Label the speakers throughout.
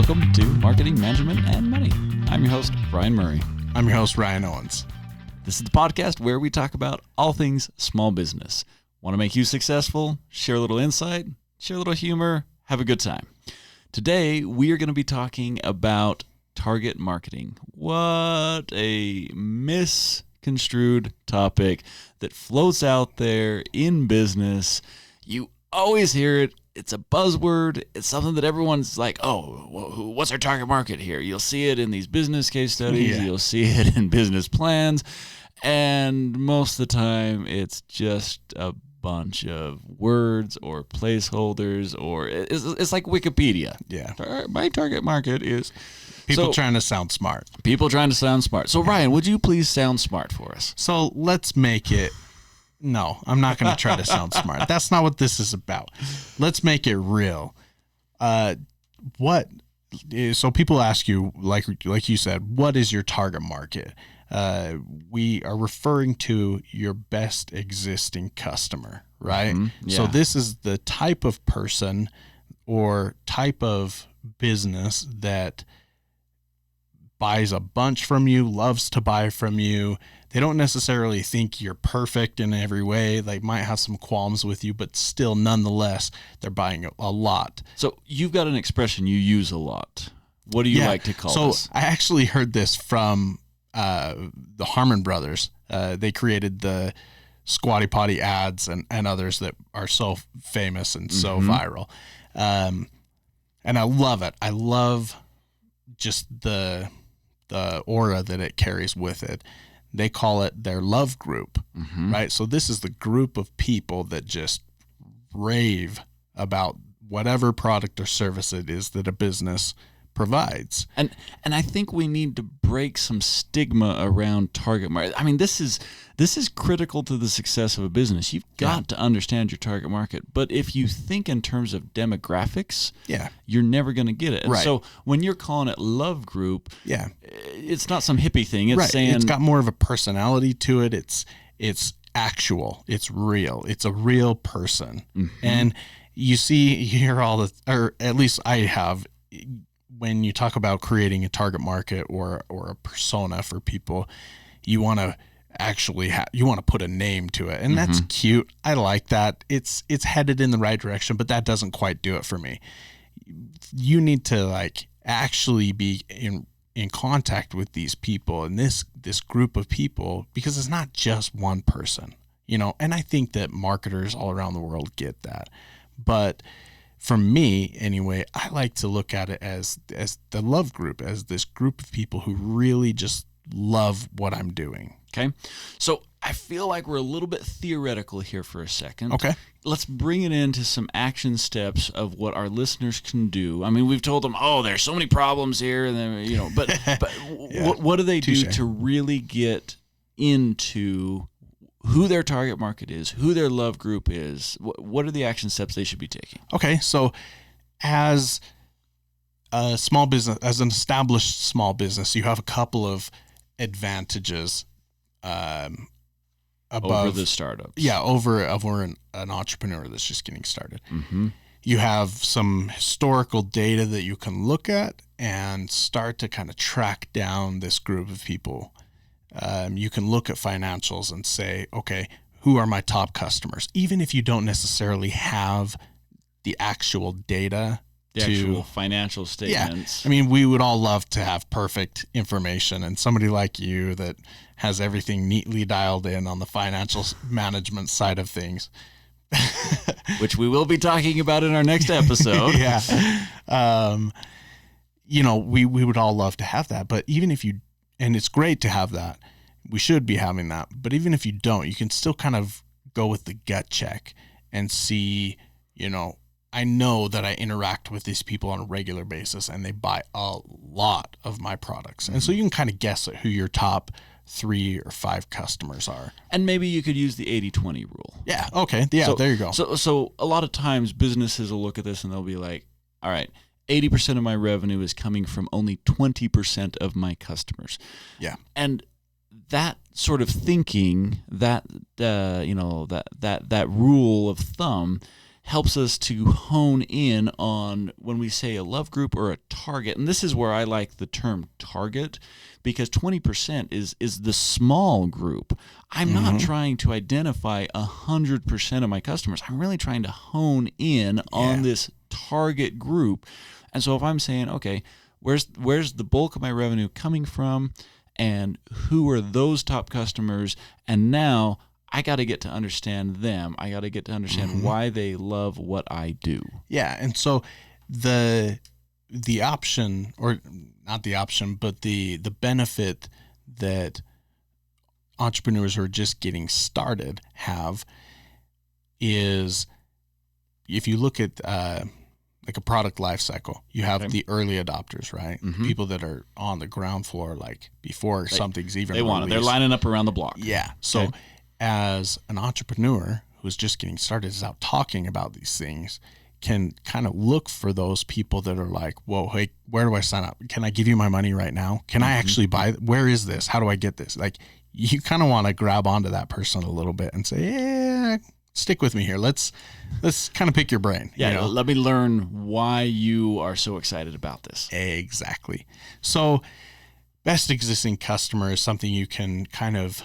Speaker 1: Welcome to Marketing, Management, and Money. I'm your host, Brian Murray.
Speaker 2: I'm your host, Ryan Owens.
Speaker 1: This is the podcast where we talk about all things small business. Want to make you successful? Share a little insight, share a little humor, have a good time. Today, we are going to be talking about target marketing. What a misconstrued topic that floats out there in business. You always hear it. It's a buzzword. It's something that everyone's like, oh, what's our target market here? You'll see it in these business case studies. Yeah. You'll see it in business plans. And most of the time, it's just a bunch of words or placeholders, or it's like Wikipedia.
Speaker 2: Yeah.
Speaker 1: My target market is...
Speaker 2: People trying to sound smart.
Speaker 1: People trying to sound smart. So, Ryan, would you please sound smart for us?
Speaker 2: So let's make it... No, I'm not going to try to sound smart. That's not what this is about. Let's make it real. So people ask you, like you said, what is your target market? We are referring to your best existing customer, right? Mm-hmm. Yeah. So this is the type of person or type of business that buys a bunch from you, loves to buy from you. They don't necessarily think you're perfect in every way. They might have some qualms with you, but still, nonetheless, they're buying a lot.
Speaker 1: So you've got an expression you use a lot. What do you like to call this?
Speaker 2: So I actually heard this from the Harmon brothers. They created the Squatty Potty ads and others that are so famous and so viral. And I love it. I love just the aura that it carries with it. They call it their love group, right? So this is the group of people that just rave about whatever product or service it is that a business provides.
Speaker 1: And I think we need to break some stigma around target market. I mean, this is critical to the success of a business. You've got to understand your target market. But if you think in terms of demographics, you're never going to get it. And so when you're calling it love group, it's not some hippie thing. It's saying
Speaker 2: it's got more of a personality to it. It's actual. It's real. It's a real person. And you hear or at least I have, when you talk about creating a target market or a persona for people, you want to actually you want to put a name to it, and that's cute. I like that. It's headed in the right direction, but that doesn't quite do it for me. You need to actually be in contact with these people and this group of people, because it's not just one person, and I think that marketers all around the world get that. But for me, anyway, I like to look at it as the love group, as this group of people who really just love what I'm doing.
Speaker 1: Okay. So I feel like we're a little bit theoretical here for a second.
Speaker 2: Okay. Let's
Speaker 1: bring it into some action steps of what our listeners can do. I mean, we've told them, there's so many problems here, and then, but what do they do to really get into who their target market is, who their love group is? What are the action steps they should be taking?
Speaker 2: Okay, so as a small business, as an established small business, you have a couple of advantages
Speaker 1: over the startups.
Speaker 2: Yeah, over an entrepreneur that's just getting started. You have some historical data that you can look at and start to kind of track down this group of people. You can look at financials and say, okay, who are my top customers? Even if you don't necessarily have the actual data,
Speaker 1: actual financial statements.
Speaker 2: Yeah. I mean, we would all love to have perfect information, and somebody like you that has everything neatly dialed in on the financial management side of things.
Speaker 1: Which we will be talking about in our next episode.
Speaker 2: We would all love to have that, but even if you, and it's great to have that, we should be having that, but even if you don't, you can still kind of go with the gut check and see, I know that I interact with these people on a regular basis and they buy a lot of my products. And so you can kind of guess at who your top 3 or 5 customers are.
Speaker 1: And maybe you could use the 80-20 rule.
Speaker 2: Yeah. Okay. Yeah. So, there you go.
Speaker 1: So a lot of times businesses will look at this and they'll be like, all right, 80% of my revenue is coming from only 20% of my customers.
Speaker 2: Yeah.
Speaker 1: And that sort of thinking, that rule of thumb helps us to hone in on when we say a love group or a target. And this is where I like the term target, because 20% is the small group. I'm not trying to identify 100% of my customers. I'm really trying to hone in on this target group. And so if I'm saying, okay, where's the bulk of my revenue coming from, and who are those top customers, and now I got to get to understand them. I got to get to understand why they love what I do.
Speaker 2: Yeah, and so the option, or not the option, but the benefit that entrepreneurs who are just getting started have is, if you look at like a product life cycle, you have the early adopters, right? People that are on the ground floor, like before something's even
Speaker 1: they want it. They're lining up around the block.
Speaker 2: Yeah. So as an entrepreneur who's just getting started, is out talking about these things, can kind of look for those people that are like, whoa, hey, where do I sign up? Can I give you my money right now? Can I actually buy? Where is this? How do I get this? Like, you kind of want to grab onto that person a little bit and say, yeah, stick with me here. Let's kind of pick your brain.
Speaker 1: Yeah,
Speaker 2: you know?
Speaker 1: Let me learn why you are so excited about this.
Speaker 2: Exactly. So best existing customer is something you can kind of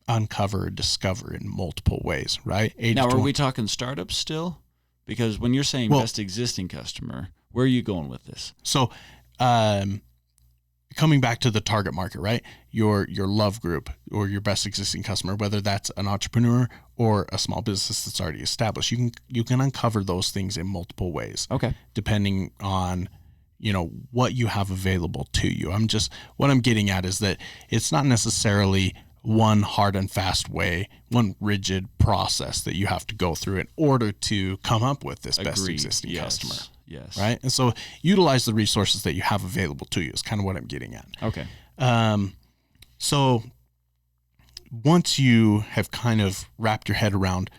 Speaker 2: uncover, discover in multiple ways, right?
Speaker 1: Now, are we talking startups still? Because when you're saying best existing customer, where are you going with this?
Speaker 2: So coming back to the target market, right? Your love group or your best existing customer, whether that's an entrepreneur or a small business that's already established, you can uncover those things in multiple ways.
Speaker 1: Okay.
Speaker 2: Depending on, you know, what you have available to you. What I'm getting at is that it's not necessarily one hard and fast way, one rigid process that you have to go through in order to come up with this best existing customer.
Speaker 1: Yes.
Speaker 2: Right. And so utilize the resources that you have available to you is kind of what I'm getting at.
Speaker 1: Okay.
Speaker 2: So once you have kind of wrapped your head around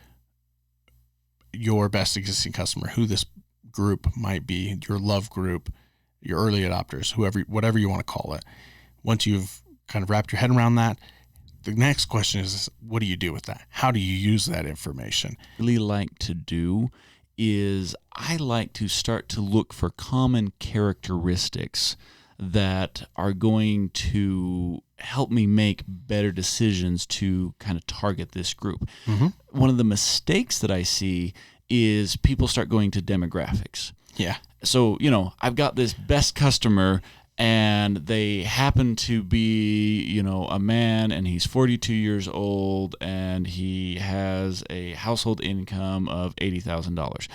Speaker 2: your best existing customer, who this group might be, your love group, your early adopters, whatever you want to call it, once you've kind of wrapped your head around that, the next question is, what do you do with that? How do you use that information?
Speaker 1: Really like to do is I like to start to look for common characteristics that are going to help me make better decisions to kind of target this group. One of the mistakes that I see is people start going to demographics.
Speaker 2: Yeah.
Speaker 1: So, you know, I've got this best customer, and they happen to be, you know, a man, and he's 42 years old, and he has a household income of $80,000.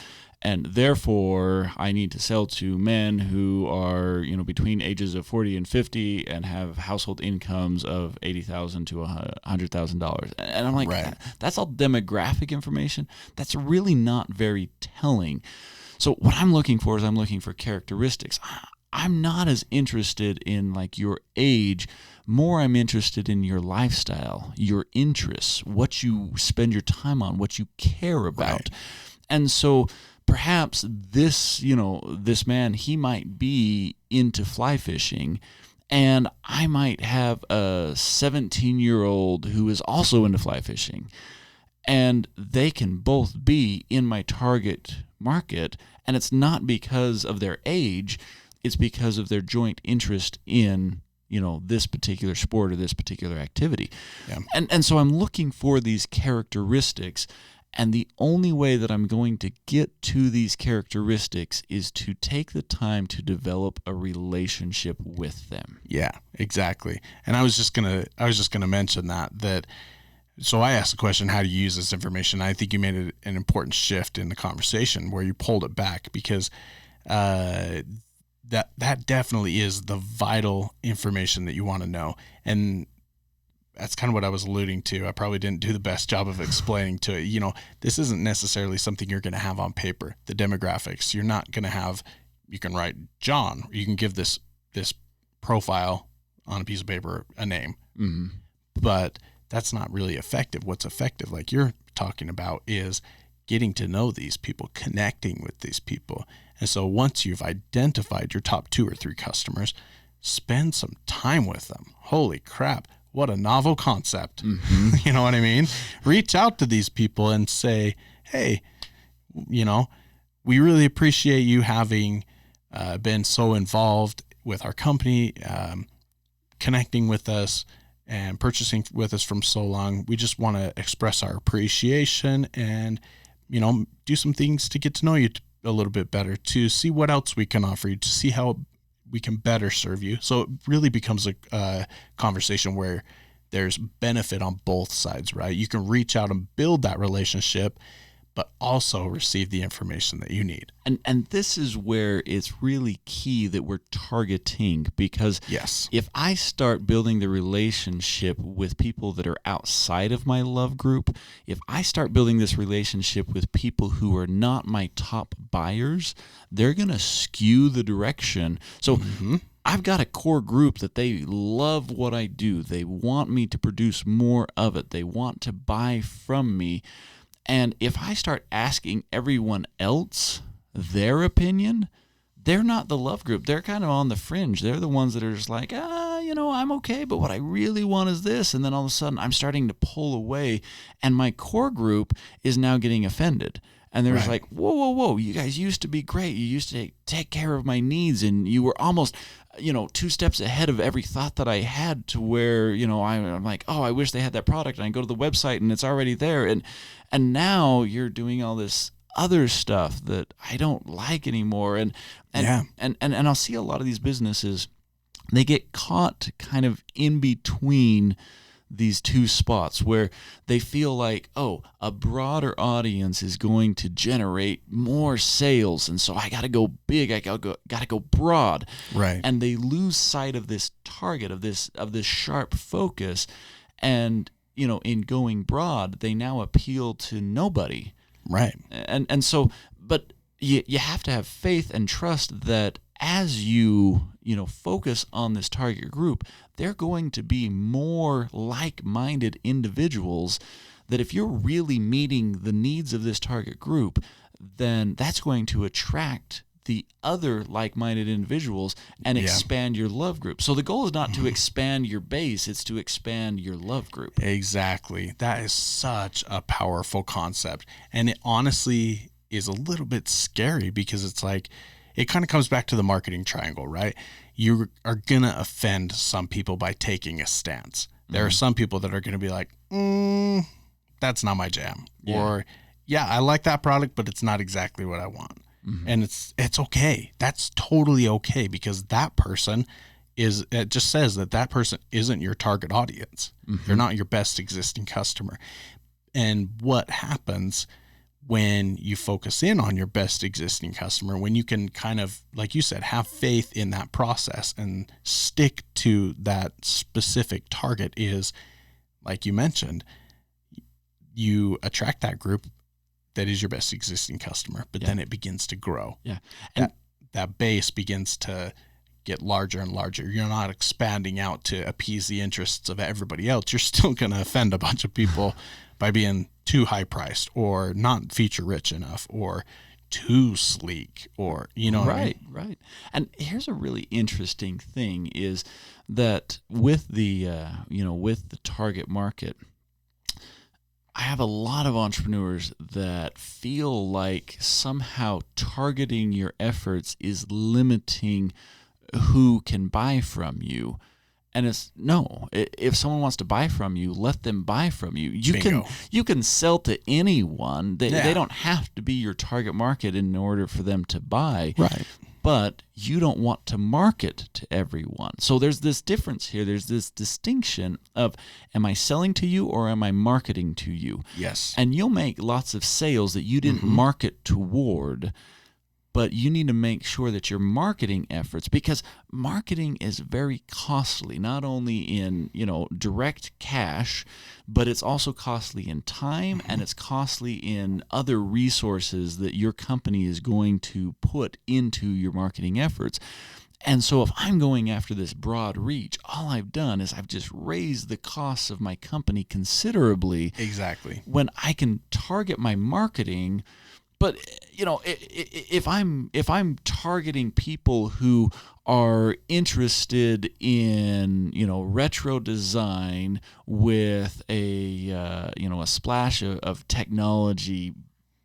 Speaker 1: And therefore, I need to sell to men who are, you know, between ages of 40 and 50 and have household incomes of $80,000 to $100,000. And I'm like, that's all demographic information. That's really not very telling. So what I'm looking for is I'm looking for characteristics. I'm not as interested in like your age, more I'm interested in your lifestyle, your interests, what you spend your time on, what you care about. And so perhaps this man, he might be into fly fishing, and I might have a 17-year-old who is also into fly fishing, and they can both be in my target market, and it's not because of their age. It's because of their joint interest in, you know, this particular sport or this particular activity. Yeah. And so I'm looking for these characteristics, and the only way that I'm going to get to these characteristics is to take the time to develop a relationship with them.
Speaker 2: Yeah, exactly. And I was just gonna mention that so I asked the question, how do you use this information? I think you made an important shift in the conversation where you pulled it back, because that definitely is the vital information that you want to know. And that's kind of what I was alluding to. I probably didn't do the best job of explaining to it. You know, this isn't necessarily something you're going to have on paper. The demographics, you're not going to have, you can write John, or you can give this profile on a piece of paper a name. But that's not really effective. What's effective, like you're talking about, is getting to know these people, connecting with these people. And so once you've identified your top 2 or 3 customers, spend some time with them. Holy crap, what a novel concept. You know what I mean? Reach out to these people and say, hey, you know, we really appreciate you having been so involved with our company, connecting with us and purchasing with us from so long. We just want to express our appreciation and, you know, do some things to get to know you a little bit better, to see what else we can offer you, to see how we can better serve you. So it really becomes a conversation where there's benefit on both sides, right? You can reach out and build that relationship, but also receive the information that you need.
Speaker 1: And this is where it's really key that we're targeting, because
Speaker 2: Yes.
Speaker 1: if I start building the relationship with people that are outside of my love group, if I start building this relationship with people who are not my top buyers, they're going to skew the direction. So I've got a core group that they love what I do. They want me to produce more of it. They want to buy from me. And if I start asking everyone else their opinion, they're not the love group. They're kind of on the fringe. They're the ones that are just like, I'm okay, but what I really want is this. And then all of a sudden I'm starting to pull away, and my core group is now getting offended. And they're just like, whoa, you guys used to be great. You used to take care of my needs, and you were almost, 2 steps ahead of every thought that I had, to where, I'm like, oh, I wish they had that product. And I go to the website and it's already there. And now you're doing all this other stuff that I don't like anymore. And I'll see a lot of these businesses, they get caught kind of in between these two spots where they feel like, oh, a broader audience is going to generate more sales, and so I got to go big, I got to go broad.
Speaker 2: Right.
Speaker 1: And they lose sight of this target, of this sharp focus, and in going broad, they now appeal to nobody.
Speaker 2: Right.
Speaker 1: And so, but you have to have faith and trust that as you focus on this target group, they're going to be more like-minded individuals, that if you're really meeting the needs of this target group, then that's going to attract the other like-minded individuals and expand your love group. So the goal is not to expand your base, it's to expand your love group.
Speaker 2: Exactly. That is such a powerful concept. And it honestly is a little bit scary, because it's like, it kind of comes back to the marketing triangle, right? You are going to offend some people by taking a stance. There are some people that are going to be like, that's not my jam.
Speaker 1: Yeah.
Speaker 2: Or, I like that product, but it's not exactly what I want. And it's okay. That's totally okay, because that person it just says that person isn't your target audience. They're not your best existing customer. And what happens when you focus in on your best existing customer, when you can kind of, like you said, have faith in that process and stick to that specific target, is, like you mentioned, you attract that group that is your best existing customer, but then it begins to grow.
Speaker 1: Yeah.
Speaker 2: And that base begins to get larger and larger. You're not expanding out to appease the interests of everybody else. You're still going to offend a bunch of people by being too high priced, or not feature rich enough, or too sleek, or what I mean?
Speaker 1: Right. And here's a really interesting thing, is that with the with the target market, I have a lot of entrepreneurs that feel like somehow targeting your efforts is limiting who can buy from you. And it's no. If someone wants to buy from you, let them buy from you. You can sell to anyone. They don't have to be your target market in order for them to buy.
Speaker 2: Right.
Speaker 1: But you don't want to market to everyone. So there's this difference here. There's this distinction of, am I selling to you or am I marketing to you?
Speaker 2: Yes.
Speaker 1: And you'll make lots of sales that you didn't market toward, but you need to make sure that your marketing efforts, because marketing is very costly, not only in, direct cash, but it's also costly in time, and it's costly in other resources that your company is going to put into your marketing efforts. And so if I'm going after this broad reach, all I've done is I've just raised the costs of my company considerably.
Speaker 2: Exactly.
Speaker 1: When I can target my marketing. But if I'm targeting people who are interested in retro design with a splash of technology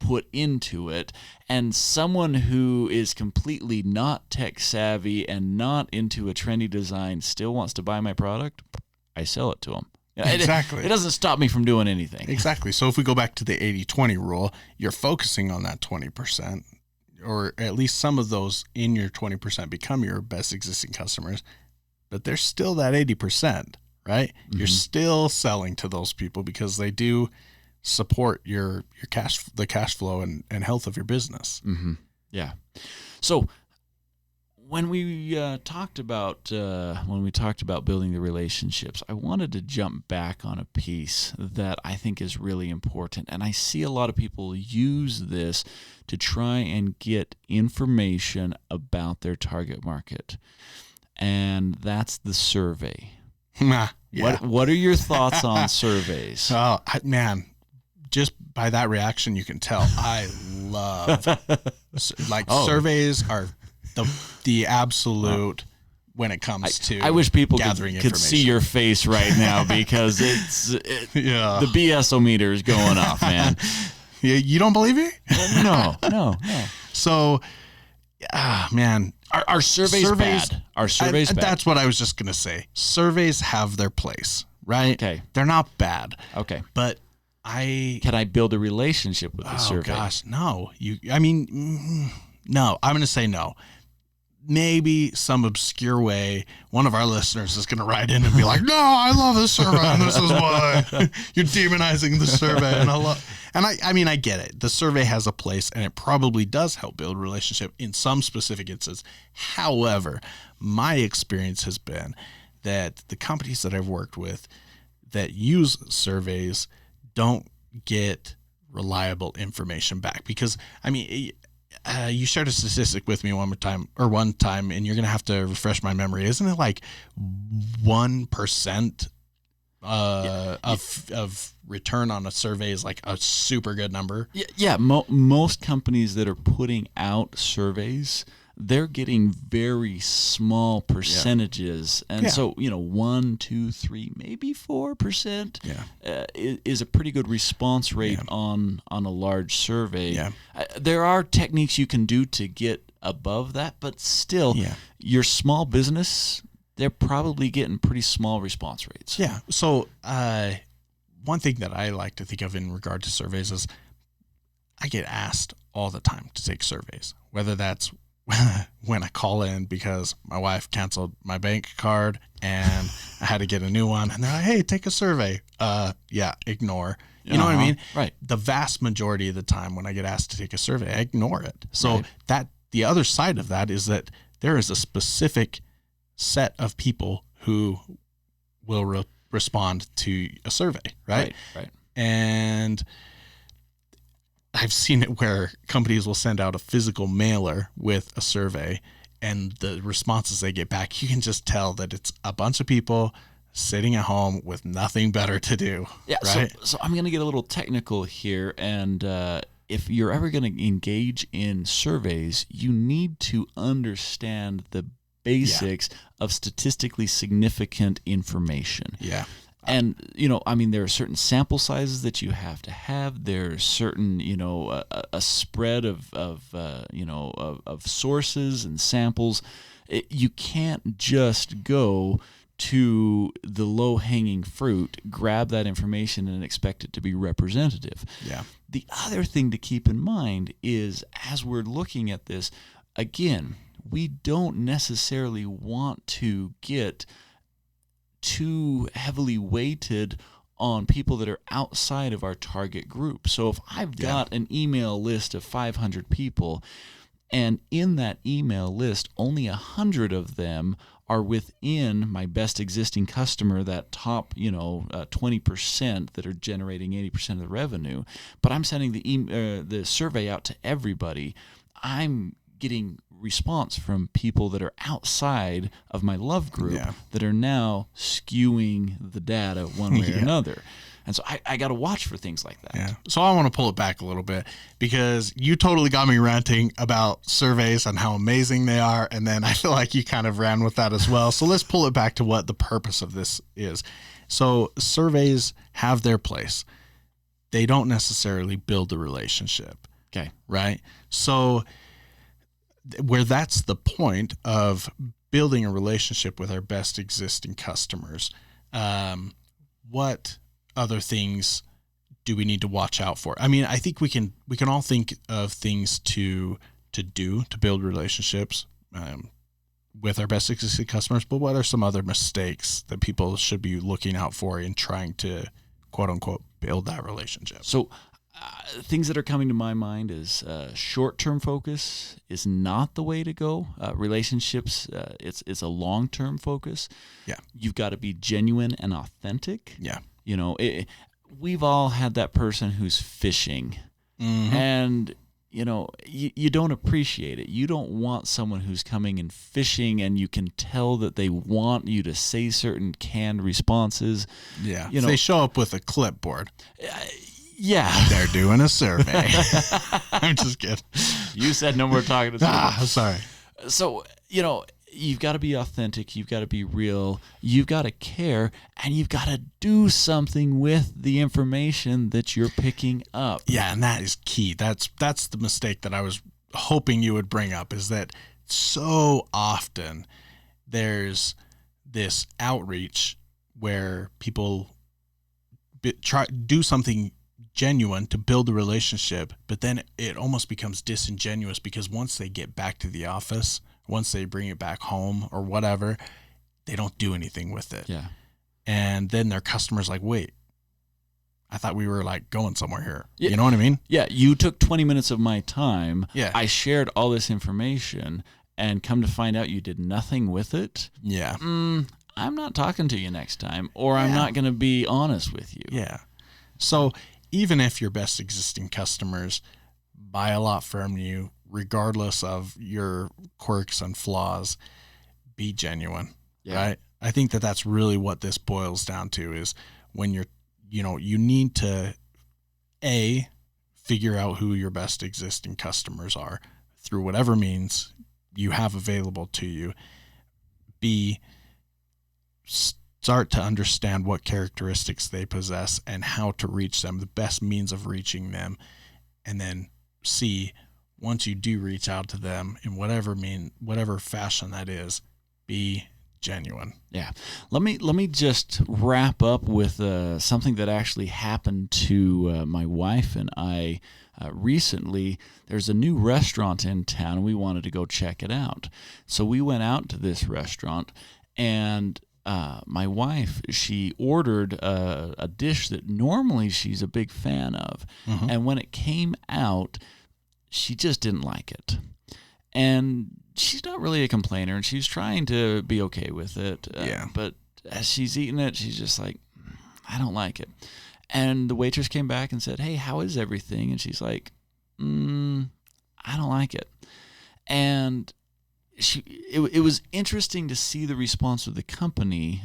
Speaker 1: put into it, and someone who is completely not tech savvy and not into a trendy design still wants to buy my product, I sell it to them.
Speaker 2: Exactly.
Speaker 1: It doesn't stop me from doing anything.
Speaker 2: Exactly. So if we go back to the 80-20 rule, you're focusing on that 20%, or at least some of those in your 20% become your best existing customers, but there's still that 80%, right? Mm-hmm. You're still selling to those people because they do support your the cash flow and health of your business.
Speaker 1: Mm-hmm. Yeah. So when we talked about building the relationships, I wanted to jump back on a piece that I think is really important, and I see a lot of people use this to try and get information about their target market, and that's the survey.
Speaker 2: Yeah.
Speaker 1: What are your thoughts on surveys?
Speaker 2: Oh, man. Just by that reaction, you can tell I love surveys are the absolute when it comes to.
Speaker 1: I wish people
Speaker 2: gathering
Speaker 1: could see your face right now because the BS-o-meter is going off, man.
Speaker 2: You don't believe me?
Speaker 1: No.
Speaker 2: So, man,
Speaker 1: are surveys bad? Are surveys bad?
Speaker 2: That's what I was just gonna say. Surveys have their place, right?
Speaker 1: Okay,
Speaker 2: they're not bad.
Speaker 1: Okay,
Speaker 2: but
Speaker 1: can I build a relationship with the survey?
Speaker 2: Oh gosh, no. No. I'm going to say no. Maybe some obscure way one of our listeners is going to write in and be like, "No, I love the survey, and this is why you're demonizing the survey." And I get it. The survey has a place, and it probably does help build a relationship in some specific instances. However, my experience has been that the companies that I've worked with that use surveys don't get reliable information back because, you shared a statistic with me one time, and you're going to have to refresh my memory. Isn't it like 1% of return on a survey is like a super good number?
Speaker 1: Yeah. Most companies that are putting out surveys, they're getting very small percentages. And so, 1, 2, 3, maybe 4% is a pretty good response rate on a large survey.
Speaker 2: Yeah.
Speaker 1: There are techniques you can do to get above that, but still, your small business, they're probably getting pretty small response rates.
Speaker 2: Yeah. So one thing that I like to think of in regard to surveys is I get asked all the time to take surveys, whether that's when I call in because my wife canceled my bank card and I had to get a new one, and they're like, "Hey, take a survey." Ignore. You know what I mean?
Speaker 1: Right.
Speaker 2: The vast majority of the time when I get asked to take a survey, I ignore it. So that the other side of that is that there is a specific set of people who will respond to a survey, right?
Speaker 1: Right.
Speaker 2: And I've seen it where companies will send out a physical mailer with a survey, and the responses they get back, you can just tell that it's a bunch of people sitting at home with nothing better to do.
Speaker 1: Yeah.
Speaker 2: Right?
Speaker 1: So I'm going to get a little technical here, and if you're ever going to engage in surveys, you need to understand the basics of statistically significant information.
Speaker 2: Yeah.
Speaker 1: And, there are certain sample sizes that you have to have. There's certain, a spread of sources and samples. You can't just go to the low-hanging fruit, grab that information, and expect it to be representative.
Speaker 2: Yeah.
Speaker 1: The other thing to keep in mind is, as we're looking at this, again, we don't necessarily want to get too heavily weighted on people that are outside of our target group. So if I've got an email list of 500 people, and in that email list, only 100 of them are within my best existing customer, that top, 20% that are generating 80% of the revenue, but I'm sending the survey out to everybody, I'm getting response from people that are outside of my love group that are now skewing the data one way or another. And so I got to watch for things like that.
Speaker 2: Yeah. So I want to pull it back a little bit because you totally got me ranting about surveys and how amazing they are. And then I feel like you kind of ran with that as well. So let's pull it back to what the purpose of this is. So surveys have their place. They don't necessarily build a relationship.
Speaker 1: Okay.
Speaker 2: right? So where that's the point of building a relationship with our best existing customers, what other things do we need to watch out for? I mean, I think we can all think of things to do to build relationships with our best existing customers, but what are some other mistakes that people should be looking out for in trying to, quote unquote, build that relationship?
Speaker 1: So things that are coming to my mind is short-term focus is not the way to go. Relationships, it's a long-term focus.
Speaker 2: Yeah.
Speaker 1: You've got to be genuine and authentic.
Speaker 2: Yeah.
Speaker 1: You know, we've all had that person who's fishing, and you know, you don't appreciate it. You don't want someone who's coming and fishing, and you can tell that they want you to say certain canned responses.
Speaker 2: Yeah.
Speaker 1: You know,
Speaker 2: they show up with a clipboard.
Speaker 1: Yeah.
Speaker 2: They're doing a survey. I'm just kidding.
Speaker 1: You said no more talking to
Speaker 2: Sorry.
Speaker 1: So, you know, you've got to be authentic. You've got to be real. You've got to care, and you've got to do something with the information that you're picking up.
Speaker 2: Yeah, and that is key. That's the mistake that I was hoping you would bring up, is that so often there's this outreach where people do something genuine to build a relationship, but then it almost becomes disingenuous because once they get back to the office, once they bring it back home or whatever, they don't do anything with it.
Speaker 1: Yeah.
Speaker 2: And then their customer's like, wait, I thought we were like going somewhere here.
Speaker 1: Yeah.
Speaker 2: You know what I mean?
Speaker 1: Yeah, you took 20 minutes of my time.
Speaker 2: Yeah.
Speaker 1: I shared all this information, and come to find out you did nothing with it.
Speaker 2: Yeah.
Speaker 1: I'm not talking to you next time, or I'm not going to be honest with you.
Speaker 2: Yeah. So even if your best existing customers buy a lot from you, regardless of your quirks and flaws, be genuine, right? I think that that's really what this boils down to, is when you need to, A, figure out who your best existing customers are through whatever means you have available to you. B, start to understand what characteristics they possess and how to reach them, the best means of reaching them. And then C, once you do reach out to them in whatever fashion that is, be genuine.
Speaker 1: Yeah. Let me just wrap up with something that actually happened to my wife and I recently. There's a new restaurant in town, and we wanted to go check it out. So we went out to this restaurant, and my wife, she ordered a dish that normally she's a big fan of. And when it came out, she just didn't like it. And she's not really a complainer, and she's trying to be okay with it. But as she's eating it, she's just like, I don't like it. And the waitress came back and said, hey, how is everything? And she's like, I don't like it. And it was interesting to see the response of the company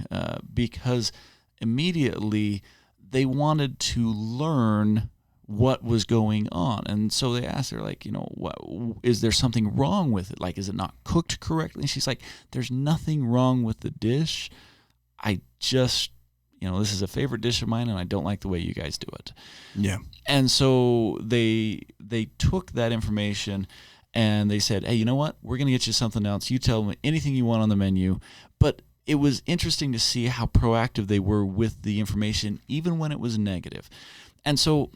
Speaker 1: because immediately they wanted to learn what was going on. And so they asked her, like, is there something wrong with it? Like, is it not cooked correctly? And she's like, there's nothing wrong with the dish. I just, this is a favorite dish of mine, and I don't like the way you guys do it.
Speaker 2: Yeah.
Speaker 1: And so they took that information and they said, hey, you know what? We're going to get you something else. You tell me anything you want on the menu. But it was interesting to see how proactive they were with the information, even when it was negative. And so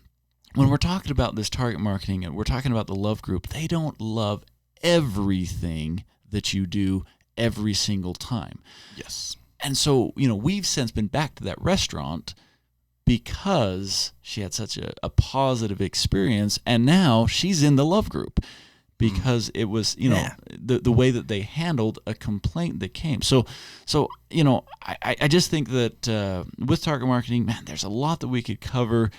Speaker 1: when we're talking about this target marketing and we're talking about the love group, they don't love everything that you do every single time.
Speaker 2: Yes.
Speaker 1: And so, we've since been back to that restaurant because she had such a positive experience, and now she's in the love group because it was, the way that they handled a complaint that came. So I just think that with target marketing, man, there's a lot that we could cover.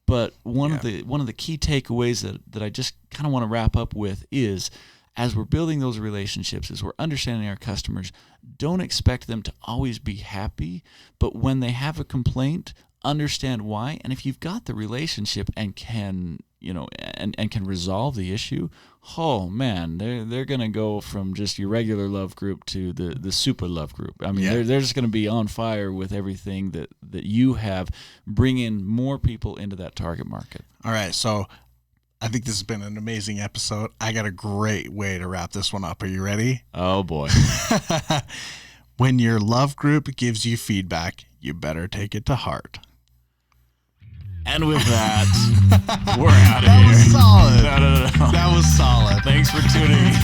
Speaker 1: But one of the key takeaways that I just kind of want to wrap up with is, as we're building those relationships, as we're understanding our customers, don't expect them to always be happy. But when they have a complaint, understand why. And if you've got the relationship and can and can resolve the issue, oh man, they're gonna go from just your regular love group to the super love group. I mean, they're just gonna be on fire with everything that you have, bring in more people into that target market.
Speaker 2: All right, so I think this has been an amazing episode. I got a great way to wrap this one up. Are you ready?
Speaker 1: Oh, boy.
Speaker 2: When your love group gives you feedback, you better take it to heart.
Speaker 1: And with that, we're out of here.
Speaker 2: That was solid.
Speaker 1: No.
Speaker 2: That was solid.
Speaker 1: Thanks for tuning in.